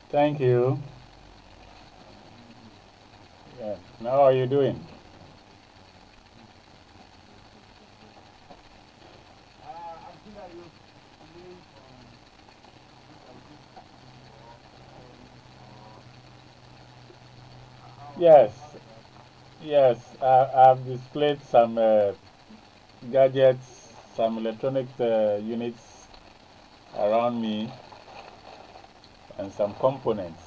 Thank you. Yeah. How are you doing? Yes, yes. I've displayed some gadgets, some electronic units around me, and some components.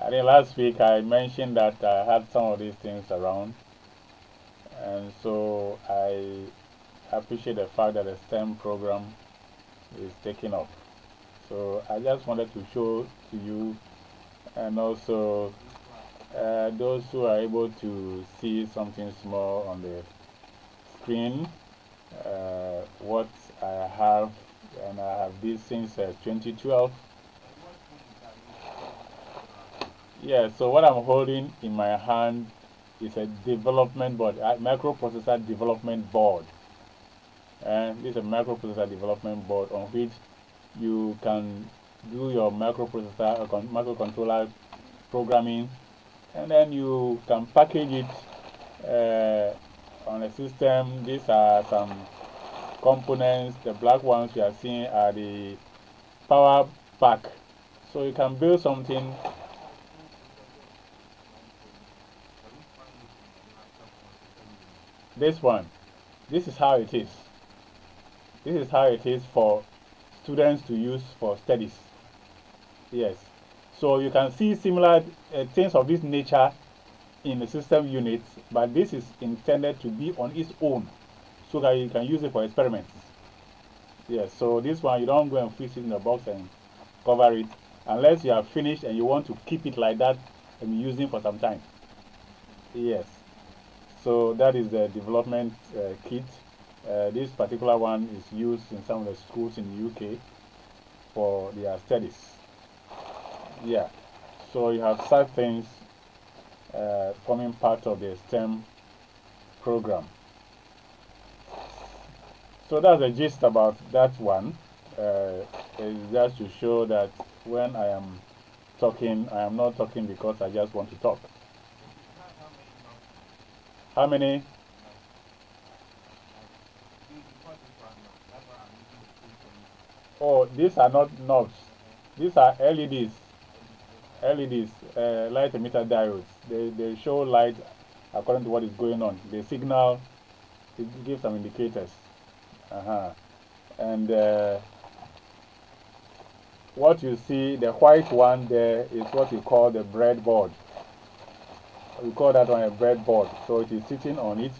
I think last week I mentioned that I had some of these things around, and so I appreciate the fact that the STEM program is taking off. So I just wanted to show to you, and also those who are able to see something small on the screen, what I have, and I have this since 2012. Yeah, so what I'm holding in my hand is a development board, a microprocessor development board. And this is a microprocessor development board on which you can do your microprocessor or microcontroller programming, and then you can package it on a system. These are some components. The black ones you are seeing are the power pack. So you can build something. This one, this is how it is. This is how it is for students to use for studies. Yes. So you can see similar things of this nature in the system units, but this is intended to be on its own so that you can use it for experiments. Yes. So this one, you don't go and fix it in the box and cover it unless you are finished and you want to keep it like that and be using for some time. Yes. So that is the development kit. This particular one is used in some of the schools in the UK for their studies. Yeah. So you have such things forming part of the STEM program. So that's the gist about that one. It's just to show that when I am talking, I am not talking because I just want to talk. How many? Oh, these are not knobs. These are LEDs. LEDs, light emitter diodes. They show light according to what is going on. They signal, it gives some indicators. Uh-huh. And what you see, the white one there is what we call the breadboard. We call that one a breadboard. So it is sitting on it,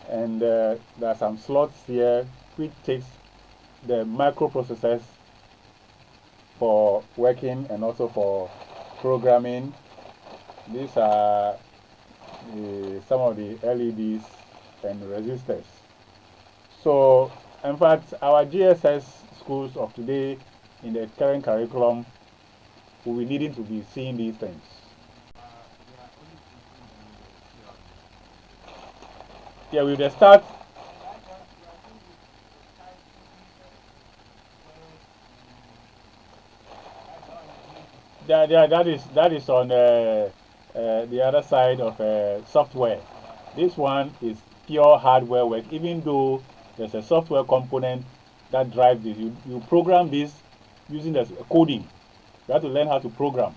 and there are some slots here which takes the microprocessors for working and also for programming. These are some of the LEDs and resistors. So, in fact, our GSS schools of today in the current curriculum will be needing to be seeing these things. Yeah, with the start, that is on the other side of software. This one is pure hardware work, even though there's a software component that drives this. You program this using the coding. You have to learn how to program.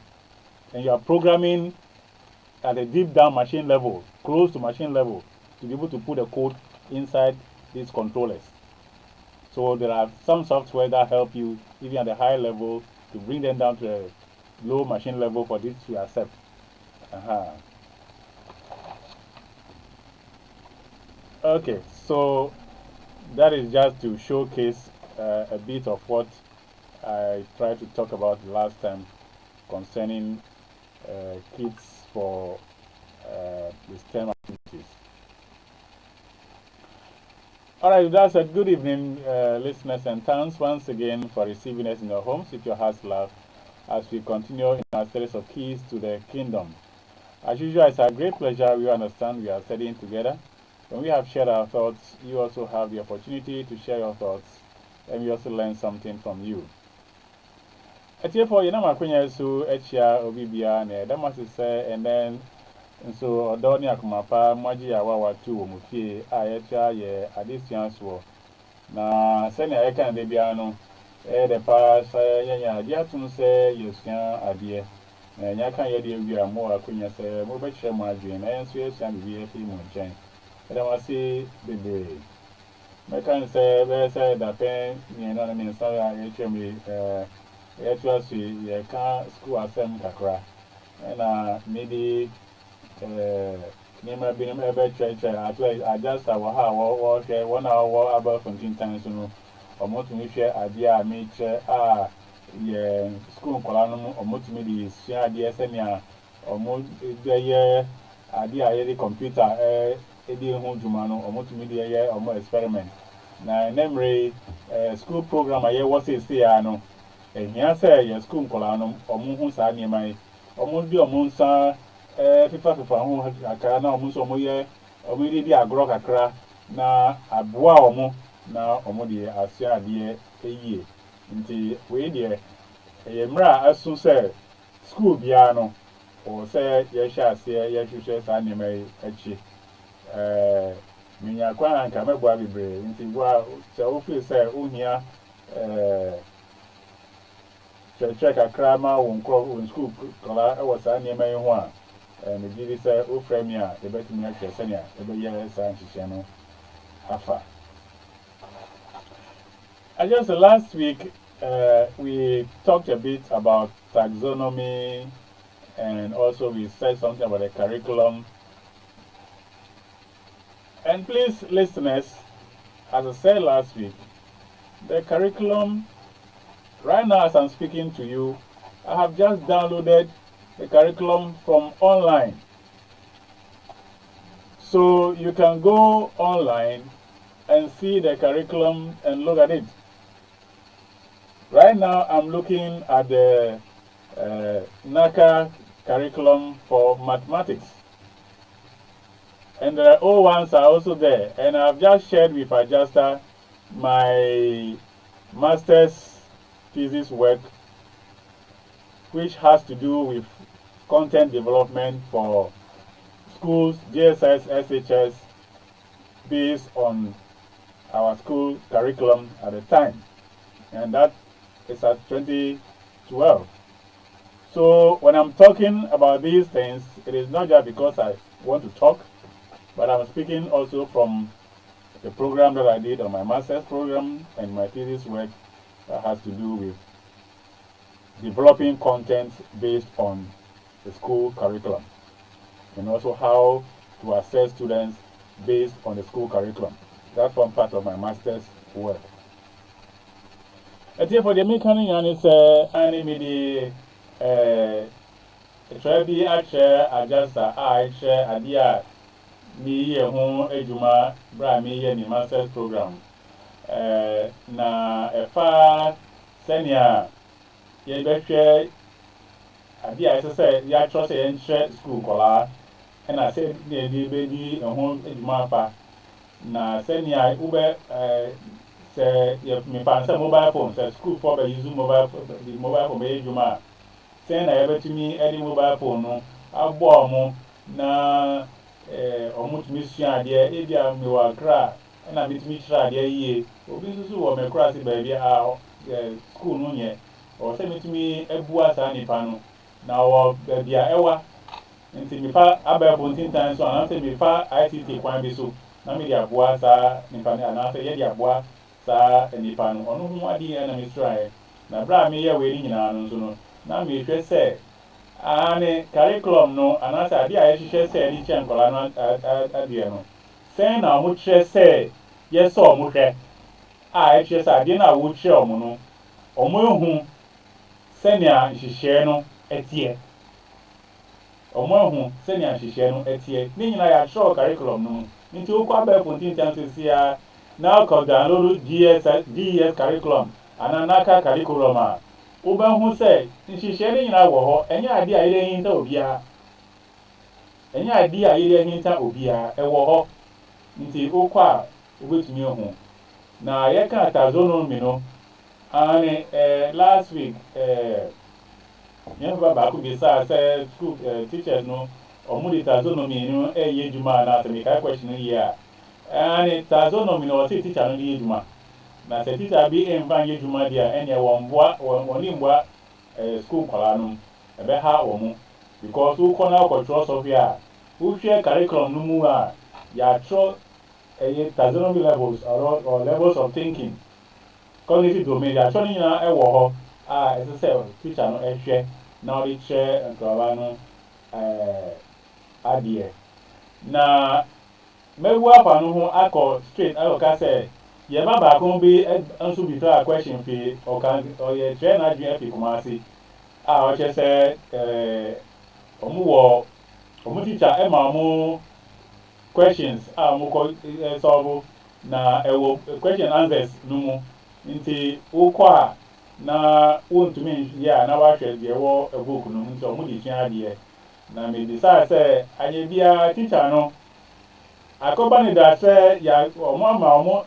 And you are programming at a deep down machine level, close to machine level, to be able to put the code inside these controllers. So there are some software that help you, even at a high level, to bring them down to a low machine level for this to accept. Uh-huh. Okay, so that is just to showcase a bit of what I tried to talk about last time concerning kits for the STEM activities. All right, that's a good evening, listeners, and thanks once again for receiving us in your homes with your hearts love as we continue in our series of keys to the kingdom. As usual, it's a great pleasure. We understand we are studying together. When we have shared our thoughts, you also have the opportunity to share your thoughts and we also learn something from you. For you know, my queen, so Echia, Obibia, and Damasi say, and then so Odonia Kumapa, Maji, Awa, 2, Mufi, Ayetcha, ye, additions were. Na sɛnea ɛka de bia no de pa sɛ yɛnyɛ adeɛ atom sɛ yɛsua adeɛ na ɛnyɛ ka yɛde awia mo akonya sɛ mobɛkyerɛ mo adwene na yɛn nso yɛsua biribi afiri mo nkyɛn ɛdɛm ase bebree mɛka ne sɛ bɛyɛ sɛ dapɛn mmienu na mmiɛnsa a yɛtwa mi yɛtoa so yɛka school asɛm kakra ɛna mede nneɛma binom ɛbɛkyerɛkyerɛ ato agyasa wɔ ha a wɔhwɛ wɔn a wɔwɔ abɛɛfo ntintan so no ɔmotumi hwɛ adeɛ a mekyerɛ a yɛ school nkwadaa no mu ɔmotumi de sua adeɛ sɛnea ɔmo bɛyɛ adeɛ a yɛde computer ɛde ho dwuma no ɔmotumi de yɛ ɔmo experiment na ɛnɛmmerɛ school program a yɛwɔ seesei a no ɛhia sɛ yɛ school nkwadaa no ɔmo ho saa nneɛma yi ɔmo de ɔmo nsa fifa ho kakra na ɔmo nso ɔmo yɛ ɔmo de di agorɔ kakra na aboa ɔmo na ɔmo de asua adeɛ yie nti wei deɛ ɛyɛ mmerɛ a ɛso sɛ school biara no ɔwɔ sɛ yɛhyɛ aseɛ yɛhwehwɛ saa nneɛma yi akyi menya kwan a nka mɛboa bebree nti boa sɛ wofiri sɛ wohia kyerɛkyerɛ kakra ma wo school kɔla ɛwɔ saa nneɛma yi ho a megye di sɛ wofrɛ me a yɛbɛtumi akyerɛ sɛnea yɛbɛyɛ saa nhyehyɛ no afa. I guess last week we talked a bit about taxonomy and also we said something about the curriculum. And please, listeners, as I said last week, the curriculum, right now as I'm speaking to you, I have just downloaded the curriculum from online. So you can go online and see the curriculum and look at it. Right now I'm looking at the NACA curriculum for mathematics. And the old ones are also there. And I've just shared with Adjuster my master's thesis work, which has to do with content development for schools, JSS, SHS, based on our school curriculum at the time. And that is at 2012. So when I'm talking about these things, it is not just because I want to talk, but I'm speaking also from the program that I did on my master's program and my thesis work that has to do with developing content based on the school curriculum and also how to assess students based on the school curriculum. That's one part of my master's work. And for the mechanic is animated try be a chair, adjust a chair, idea me a home ejuma, bra me a master's program. Na a far senior, ye better idea as I said, ya trust and share school color, and I said, the baby a home ejuma fa. Na senior Uber say, if me find some mobile phones, at school for the use mobile phone ejuma. Send I ever to me any mobile phone, no, I'll bomb na almost mission idea, if you have me a cry, and I meet me try the year, or business or me cross it baby out school no yet, or send it to me a boas and pano. Now, baby, ewa, and see me far about 14 times, so I say me far ICT quan be so. Now me the boas are nipana, and I say, yeah, boas, sa and nipano, or no more the enemy try. Now, bra me here waiting in our no. Na me hwɛ sɛ ane curriculum no anasa ade a yɛhwehwɛ sɛ ɛde kyɛ nkɔla no adeɛ no sɛn na ɔmo kyerɛ sɛ yɛsɛ ɔmo hwɛ a ɛkyerɛ sɛ adeɛ no a wɔkyerɛ ɔmo no ɔmo ehu sɛnea nhyehyɛe no ɛteɛ ɔmo ehu sɛnea nhyehyɛe no ɛteɛ ne nyinaa yɛakyerɛw curriculum no mu nti wokɔ abɛɛfo ntintan sesia na ɔkɔ download DES curriculum ana NACA curriculum a Uban said, nhyehyɛ ne nyinaa wɔ hɔ, ɛnyɛ ade a yɛde hinta obiara. Ɛnyɛ ade a yɛde hinta obiara, ɛwɔ hɔ. Nti okɔ a obetumi ho. na yɛka taxonomy no and last week yɛmfa baako bisa sɛ school teachers no ɔmo de taxonomy no ɛyɛ adwuma na sɛ mekae question no yie a and taxonomy no ɔse teacher no de yɛ adwuma na sɛ teacher bi ɛmfa nyɛ adwuma deɛ a ɛneɛ wɔne mboa school nkwadaa no ɛbɛha wɔ mo because wokɔ na wokɔtwerɛ sɔhwɛ a wohwɛ curriculum no mu a yɛatwerɛ taxonomy levels or levels of thinking cognitive domain yɛatwerɛ no nyinaa ɛwɔ hɔ a ɛsɛ sɛ teacher no ɛhwɛ na ɔde kyerɛ nkwadaa no adeɛ na mɛwu afa no ho akɔ straight akɔka sɛ yɛba baako bi nso bisa question fi ɔyɛ kyerɛ n'adwene afi Kumasi a ɔkyerɛ sɛ ɔmo teacher ɛma ɔmo questions a ɔmo kɔ solve na ɛwɔ question answers no mu nti wokɔ a na wontumi yɛ a na wahwɛ deɛ ɛwɔ book no nti ɔmo de sua adeɛ na me decide sɛ anyɛ biara teacher no akɔba ne da sɛ ɔmo ama ɔmo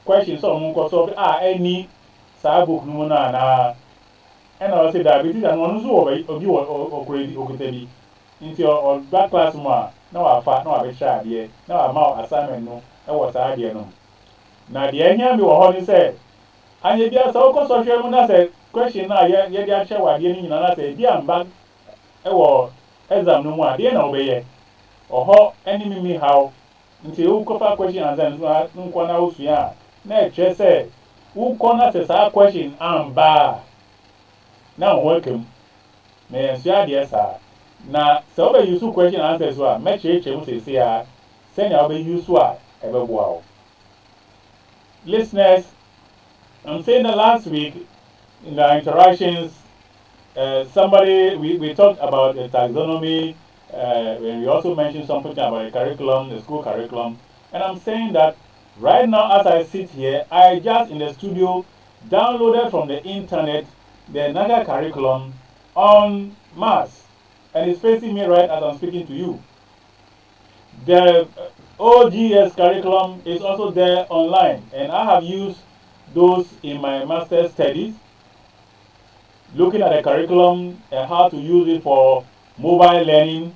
questions ɔmo nkɔ solve a ɛni saa book no mu no anaa ɛna ɔsɛ daabi teacher no ɔno nso wɔ obi okuta bi nti ɔba class mu a na wafa na wabɛkyerɛ adeɛ na wama assignment no ɛwɔ saa adeɛ no na deɛ ɛhia mi wɔ hɔ ne sɛ anyɛ bia sɛ wokɔ sɔhwɛ mu na sɛ question no a yɛde akyerɛ wɔ adeɛ no nyinaa na sɛ ebi amba ɛwɔ exam no mu a deɛ na wobɛyɛ ɔhɔ ɛne mimi haw nti wokɔfa question answer no nkɔ na wosua a na ɛkyerɛ sɛ wokɔ na sɛ saa question amba a na wo ho akam na yɛnsua adeɛ saa na sɛ wobɛyi question answers so a mɛkyerɛkyerɛ mu sɛsie a sɛnea wobɛyi so a ɛbɛboa wo. Listeners, I'm saying that last week in our interactions, we talked about the taxonomy, and we also mentioned something about the curriculum, the school curriculum, and I'm saying that right now as I sit here, I just in the studio downloaded from the internet the NAGA curriculum on maths, and it's facing me right as I'm speaking to you. The OGS curriculum is also there online, and I have used those in my master's studies, looking at the curriculum and how to use it for mobile learning,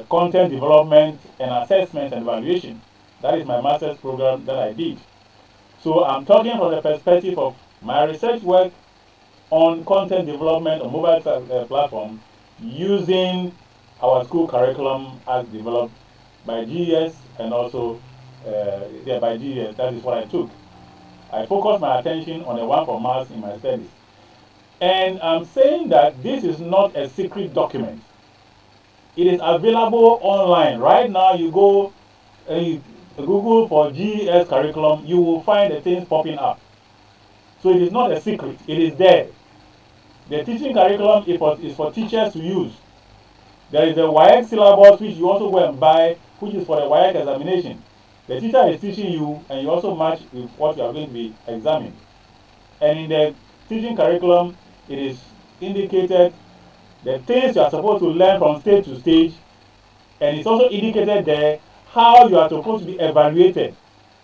content development, and assessment and evaluation. That is my master's program that I did. So I'm talking from the perspective of my research work on content development on mobile platform using our school curriculum as developed by GES and also by GES. That is what I took. I focused my attention on the one for maths in my studies. And I'm saying that this is not a secret document. It is available online. Right now, you go Google for GES curriculum, you will find the things popping up. So it is not a secret. It is there. The teaching curriculum is for teachers to use. There is a WIEC syllabus which you also go and buy, which is for the WIEC examination. The teacher is teaching you, and you also match with what you are going to be examined. And in the teaching curriculum, it is indicated the things you are supposed to learn from stage to stage, and it's also indicated there how you are supposed to be evaluated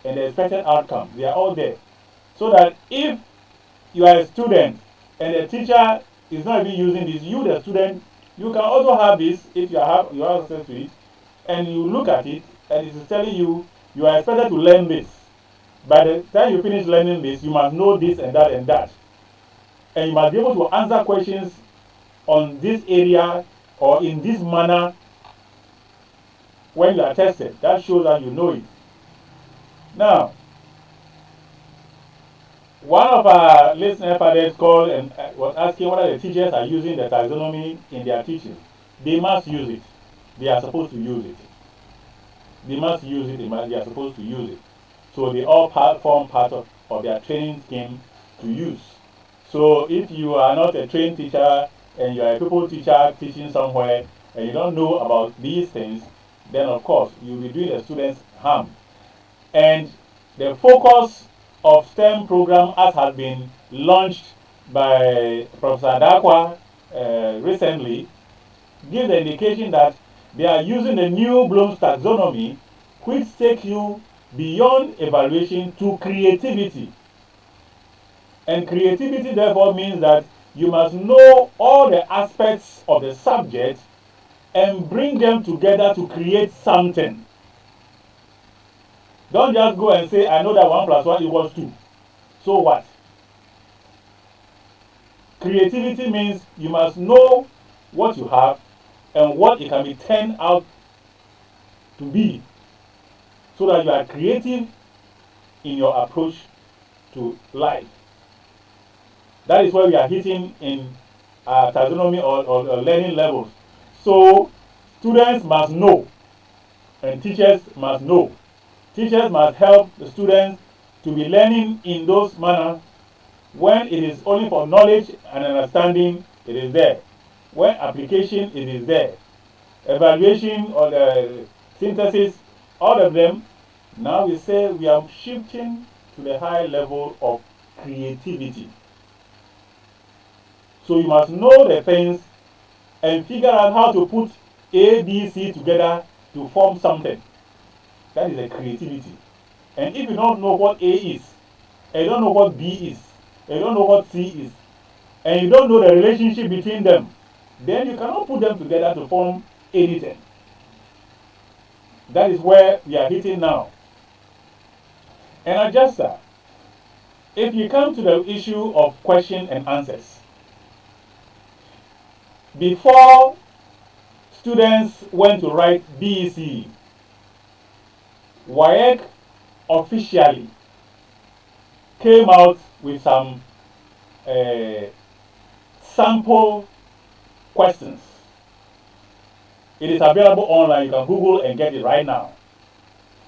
and the expected outcome. They are all there. So that if you are a student and the teacher is not even using this, you the student, you can also have this if you have access to it, and you look at it and it is telling you you are expected to learn this. By the time you finish learning this, you must know this and that and that. And you must be able to answer questions on this area or in this manner when you are tested. That shows that you know it. Now, one of our listener fathers called and was asking whether the teachers are using the taxonomy in their teaching. They must use it. They are supposed to use it. They must use it. They are supposed to use it. So they all form part of their training scheme to use. So if you are not a trained teacher and you are a pupil teacher teaching somewhere and you don't know about these things, then of course you'll be doing the students harm. And the focus of STEM program as has been launched by Professor Adakwa recently gives the indication that they are using the new Bloom's taxonomy, which takes you beyond evaluation to creativity. And creativity therefore means that you must know all the aspects of the subject and bring them together to create something. Don't just go and say, I know that 1 plus 1 equals 2. So what? Creativity means you must know what you have and what it can be turned out to be, so that you are creative in your approach to life. That is where we are hitting in taxonomy or learning levels. So students must know and teachers must know. Teachers must help the students to be learning in those manners. When it is only for knowledge and understanding, it is there. When application, it is there. Evaluation or the synthesis, all of them. Now we say we are shifting to the high level of creativity. So you must know the things and figure out how to put A, B, C together to form something. That is a creativity. And if you don't know what A is, and you don't know what B is, and you don't know what C is, and you don't know the relationship between them, then you cannot put them together to form anything. That is where we are hitting now. And adjuster, if you come to the issue of question and answers, before students went to write BEC, WAEC officially came out with some sample questions. It is available online. You can Google and get it right now.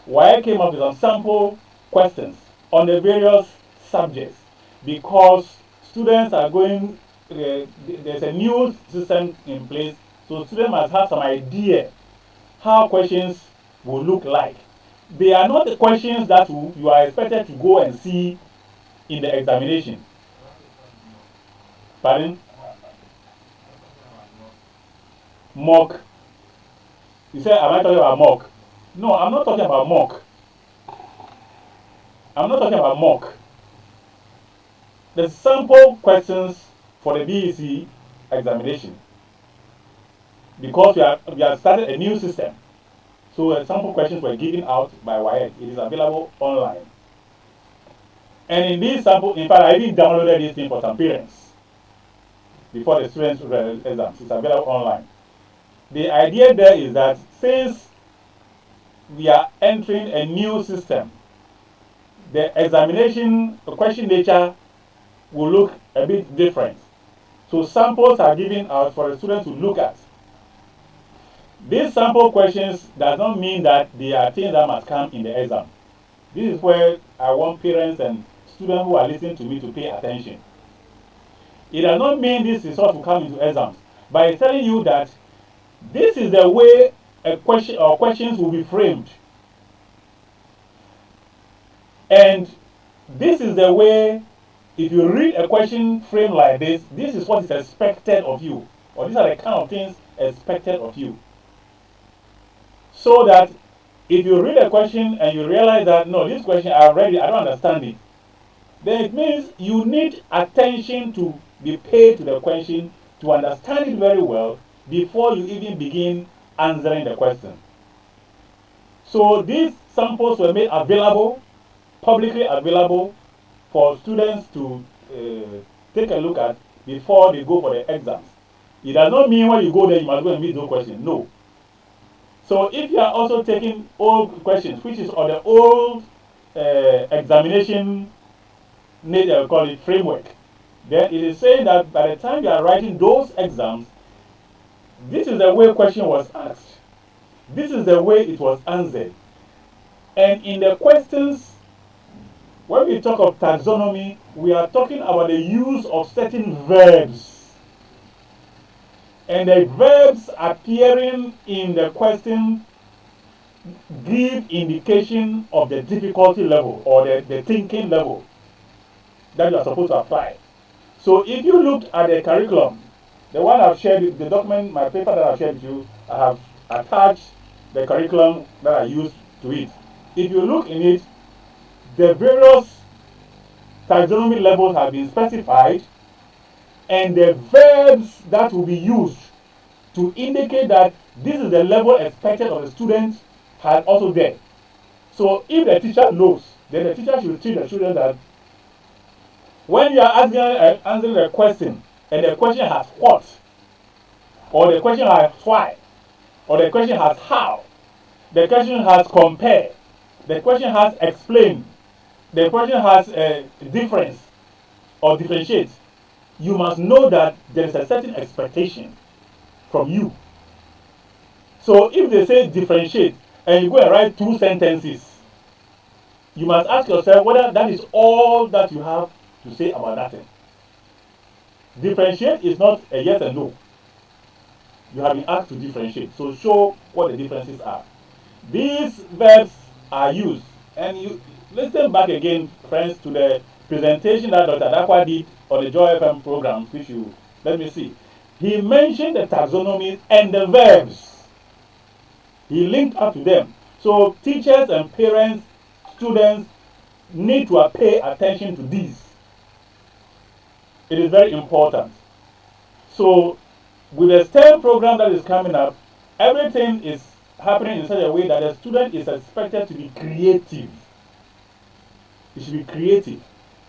WAEC came up with some sample questions on the various subjects because students are going, there's a new system in place, so students must have some idea how questions will look like. They are not the questions that you are expected to go and see in the examination. Pardon? Mock. You say, am I talking about mock? No, I'm not talking about mock. I'm not talking about mock. The sample questions for the BEC examination, because we have started a new system. So sample questions were given out by WAEC. It is available online. And in these sample, in fact, I even downloaded this thing for some parents before the students' exams. It's available online. The idea there is that since we are entering a new system, the examination, the question nature will look a bit different. So samples are given out for the students to look at. These sample questions does not mean that they are things that must come in the exam. This is where I want parents and students who are listening to me to pay attention. It does not mean this is what will come into exams, but it's telling you that this is the way a question or questions will be framed. And this is the way, if you read a question framed like this, this is what is expected of you. Or these are the kind of things expected of you. So that if you read a question and you realize that, no, this question I don't understand it, then it means you need attention to be paid to the question to understand it very well before you even begin answering the question. So these samples were made available, publicly available, for students to take a look at before they go for the exams. It does not mean when you go there you must go and meet those questions. No. So if you are also taking old questions, which is on the old examination, call it framework, then it is saying that by the time you are writing those exams, this is the way question was asked. This is the way it was answered. And in the questions, when we talk of taxonomy, we are talking about the use of certain verbs. And the verbs appearing in the question give indication of the difficulty level or the thinking level that you are supposed to apply. So if you look at the curriculum, the one I've shared, the document, my paper that I've shared with you, I have attached the curriculum that I used to it. if you look in it, the various taxonomy levels have been specified, and the verbs that will be used to indicate that this is the level expected of the students are also there. So if the teacher knows, then the teacher should teach the student that when you are answering the question, and the question has what, or the question has why, or the question has how, the question has compare, the question has explain, the question has difference or differentiate, you must know that there is a certain expectation from you. So if they say differentiate and you go and write 2 sentences, you must ask yourself whether that is all that you have to say about that thing. Differentiate is not a yes and no. You have been asked to differentiate. So show what the differences are. These verbs are used, and you listen back again, friends, to the presentation that Dr. Dakwa did on the Joy FM program, which you, let me see. He mentioned the taxonomy and the verbs. He linked up to them. So teachers and parents, students need to pay attention to these. It is very important. So with the STEM program that is coming up, everything is happening in such a way that the student is expected to be creative. It should be creative.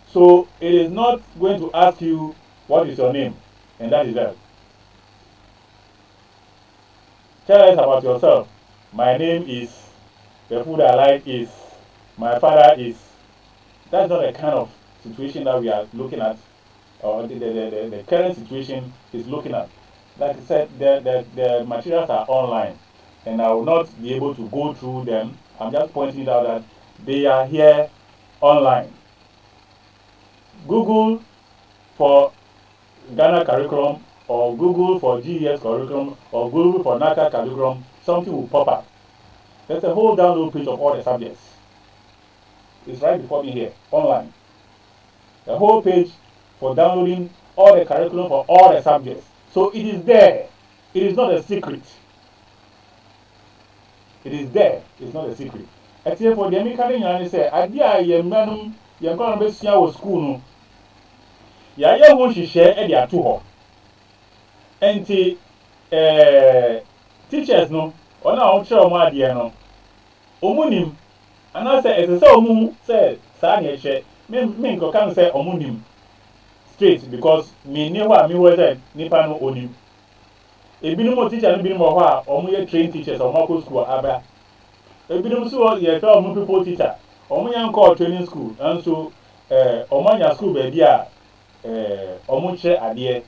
So it is not going to ask you what is your name, and that is that. Tell us about yourself. My name is, the food I like is, my father is. That's not the kind of situation that we are looking at, or the current situation is looking at. Like I said, the materials are online, and I will not be able to go through them. I'm just pointing out that they are here online. Google for Ghana curriculum, or Google for GES curriculum, or Google for NACA curriculum, something will pop up. There's a whole download page of all the subjects. It's right before me here, online. The whole page for downloading all the curriculum for all the subjects. So it is there. It is not a secret. It is there. It's not a secret. Except for the American say, idea yemanum yankon besia wo school no. Ya ye ho hihye e dia to ho. Enti teachers no, ona o kire o ade no. Omunim ana say ese say omu say sa na ehye. Me nko kan say omunim. Straight, because me ni wa mi wo say nipa no onim. Ebinom teacher no binom ho a omo ye train teachers omo ko school aba. Ebinom so ye tell omo people teacher omo yan call training school and so omo nya school ba bia omo kire ade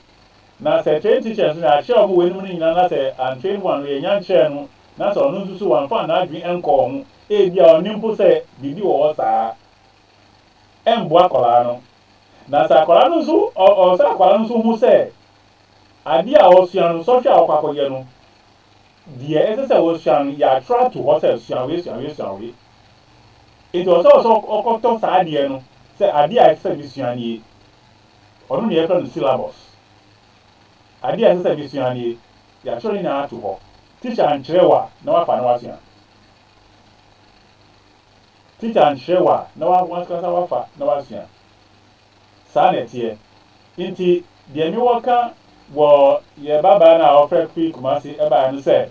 na say train teachers na kire omo wenum ni nyina na say and train one ye nya kire no na so onu so wan fa na adwen enko ho e bia onimpo say bibi wo saa embo akola no na sa akola no so o sa akola no so hu say ade a osua no so hwe akwakoye no de ese se osua no ya try to what else sua we it was also okoto sa ade no say ade a ese bi sua ni onu ne yekra no syllabus ade a ese bi sua ni ya try na ato ho teacher ancherewa na wa fa na wa sua teacher ancherewa na wa kasa wa fa na wa sua sa na tie inti de mi waka wo ye baba na offer free kumasi e ba no say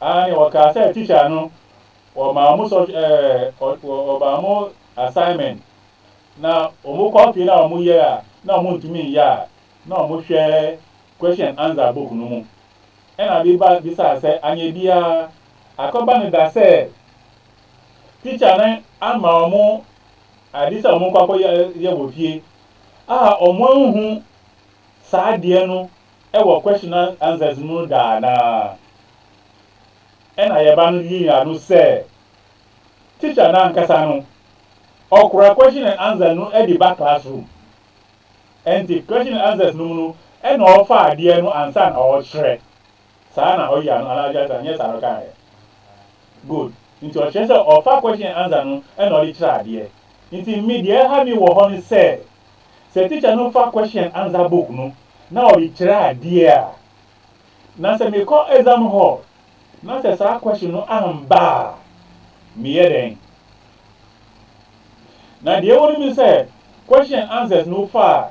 ani waka say teacher no o ma mu so o ba mu assignment na o mu copy na o mu ye a na o mu ntumi ya na o mu hwe question answer book no mu e na bi ba bi sa say anya bia akoba no da say teacher na ama o mu adisa o mu kwakọ ye wo fie o mu hu sa de no ewo question and answers no da na ena ye ba no yi anu say teacher na nkasa no okura question and answer no e di back classroom and the question and answers no ena ofa ade no answer na o hre sa na o ya no alaja sa nye sa no kan good into o say ofa question and answer no ena o di hre ade into media ha mi wo ho ni say teacher no fa question and answer book no na o di hre ade a na say me call exam hall na say sa question no amba me ye den Now the only mean say question and answers no far.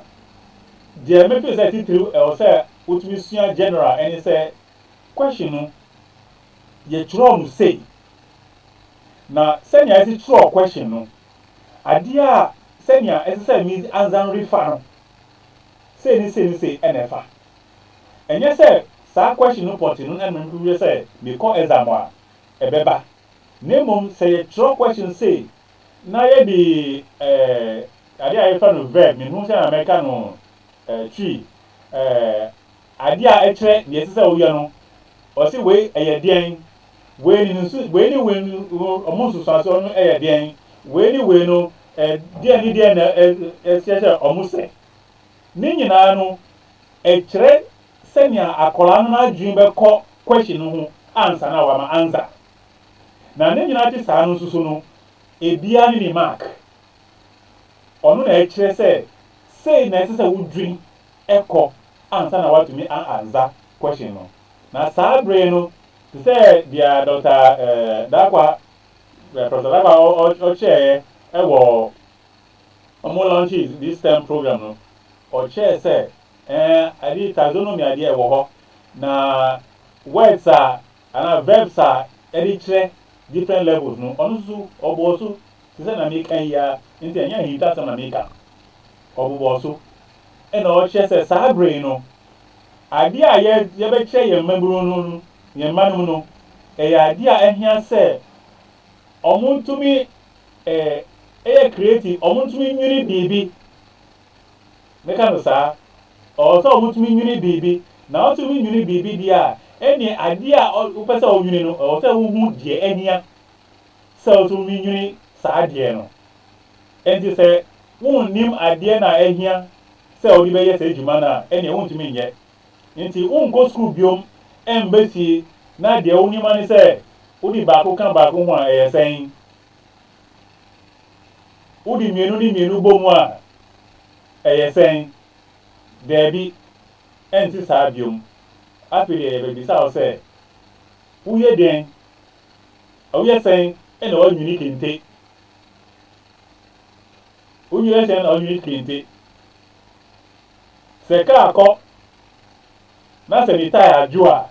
The make you say titiri or say utumi sua general and say question no ye tro no say. Na senya esi tro question no. Ade a senya esi say means answer refer no. Say ni NFA. Enye say sa question no pot no and me say me call exam a ebeba. Nemom say ye tro question say na ye di ade a refer no verb me hu say America no tree ade a etre ne esi say wo ye no o si we eye den we ni nsu we ni we omo nsu so no eye den we ni we no den na ese omo se ni nyina no etre senya akola no na adwin be ko question ho answer na wa ma answer na ni nyina ti sa no susu no ebia ni mark ono na etre say na ese say wo dwin eko answer na what me answer question no na sa brain no to say dia Dr. Dakwa Professor Dakwa o chair e wo omo launch this term program no o chair say adi taxonomy adi e wo ho na words are and verbs are edi kire different levels no ono su obo su to say na make ya nti enya hinta say na make obo su e na o chair say sa brain no ade a ye be kire ye mmaburu no ye manum no ade a ehia say omuntumi creative omuntumi nyuri bibi meka no sa o so omuntumi nyuri bibi na otumi nyuri bibi dia eni ade a opese o nyuri no o se wo hu die ehia se otumi nyuri sa die no enti se won nim ade na ehia se o di be ye se ejuma na eni wontumi nye nti won go school biom embassy na de woni mani se udi baako kan baako ho a eyesen udi mienu ni mienu bomu a eyesen debi enti sa biom afiri e be bisa o se uye den o yesen e na o nyuni kente uye yesen na o nyuni kente se ka akọ na se ni tire aju a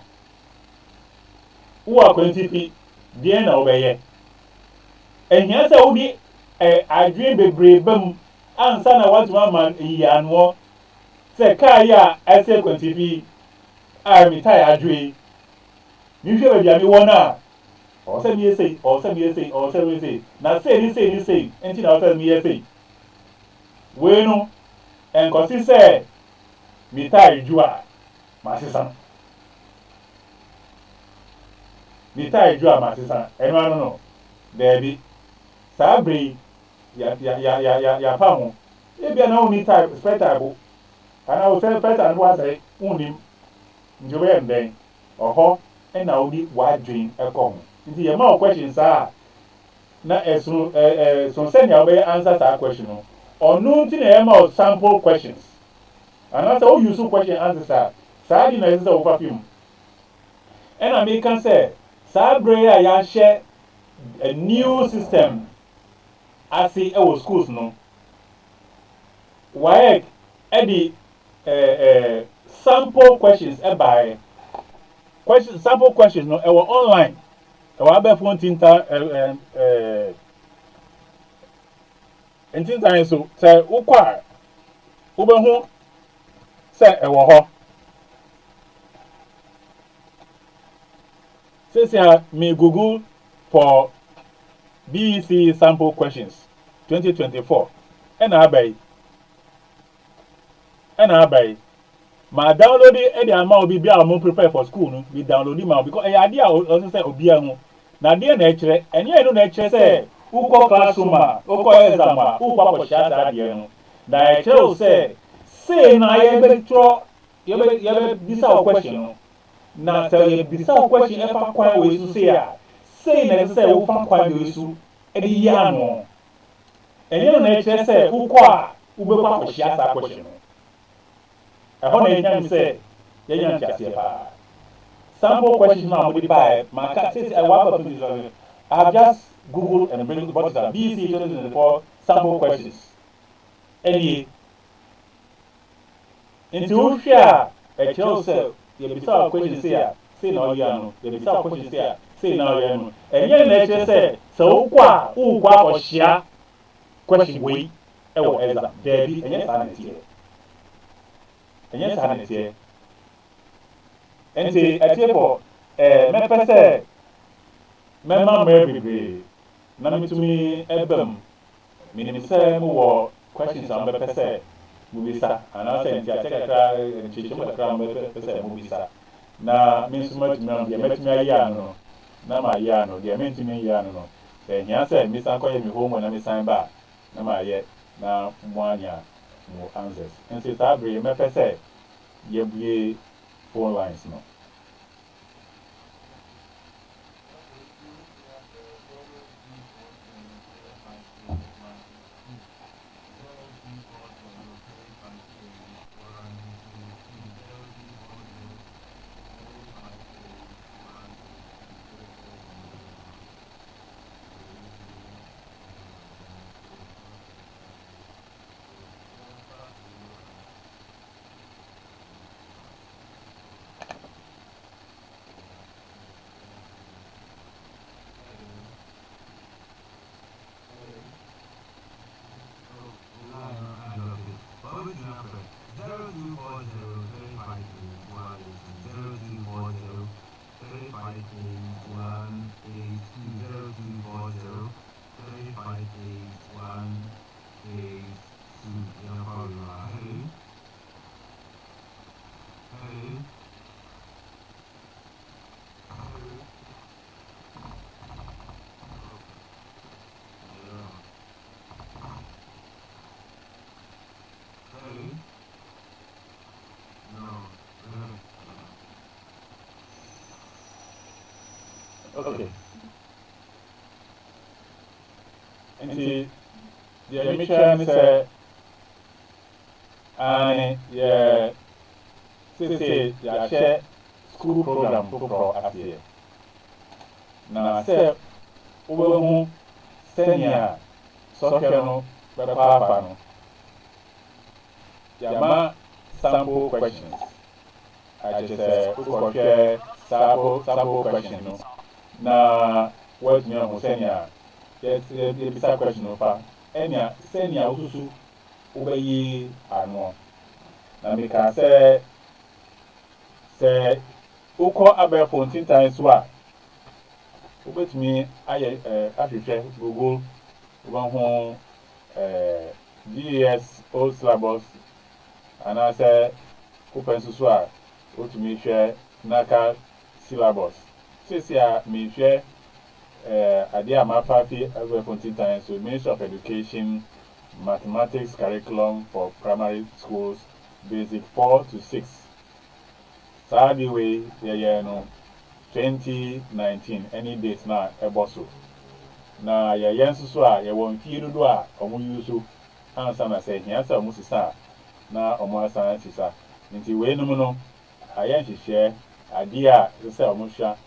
uwa kwentifi die na obeye ehia se udi adwen bebre bam ansa na watuma man iyanwo se ka ya ese kwentifi a mi tire adwen mi hwe be bia mi wona o se mi ese na se ni enti na o se mi ese we no enkosi se mi tire ju a masisa ni tai ju amasisa eno anu no debi sabri ya pamu e bia na oni tai spectacle ana o se spectacle wa sai unim njobe nden oho na oni wa dwen ekọ nti ye ma questions a na esun so senya obe answer that question no onu nti na ye ma sample questions ana so use question answer sa di na ese o papim ena me kan say Sabre a ya share a new system as our schools no. Why the sample questions by sample questions no our online our be phone tinta tinta so say ukwa ubehu say e wo ho say me Google for BEC sample questions 2024 and abai ma download e dey amount bi a mo prepare for school no we download it because e ade a o say obi ahu na de na ekire enye no na ekire say uko classroom a uko exam a uko aposha da de no na ekire o say na ye be tro ye be bisa question no na tell ye bisa question e fa kwan we su say na say wo fa kwan we su e di ya no enye no na ekire say uko a ube kwa aposha da question no I want to tell you, say, you sample questions now, I have just Google and bring what is that BC 2024 sample questions. Any into share a child cell, you be saw questions here, say no, you be saw questions here, say no, you and your nature said, so qua, for share question we, exam, there be, and yes, I here. And yes, I here. And the at table, member said, Mamma Mary, Nammy to me, Ebum, meaning say more questions on the say, Mubisa, and I said, I take a cry and teach him a crown, Mubisa. Na means much me on the Metmia Yano, Nama Yano, the Mentini Yano. And he said, Miss Uncle, me home when I sign back. Nama yet, now 1 year, no answers. And since I bring me say, ye be 4 lines no. Okay. And the mission say, and yeah, say, yeah, share school program for us here. Now, say, over whom senior, social, papa, Yama sample questions. I just share sample questions. No. Na what me on senior? Yes, the question of any senior ususu obey ano. Na me can say uko abe 14 times wa. Obetumi aye ahwehwe Google one ho GS old syllabus and I say open so a otumi hwe naka syllabus. Since me share idea mafafi over 14 times so Ministry of Education Mathematics curriculum for primary schools basic 4 to 6. Saturday way yeah no 2019 any date na eboso. Na yeah so a ye won fi dodo a omo yusu ansa na say hia sa omo sisa na omo asa sisa. Nti we no no ayen hihye ade a se omo hwa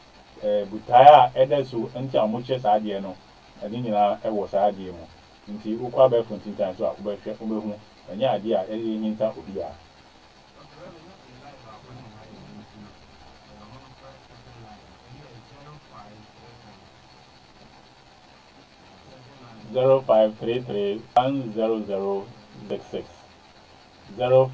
butaya edesu nti amuche saade no ade nyina ewo saade mu nti ukwa be 14 times so akobehwe obehu anya ade a enyinta obi a 0533 10066 0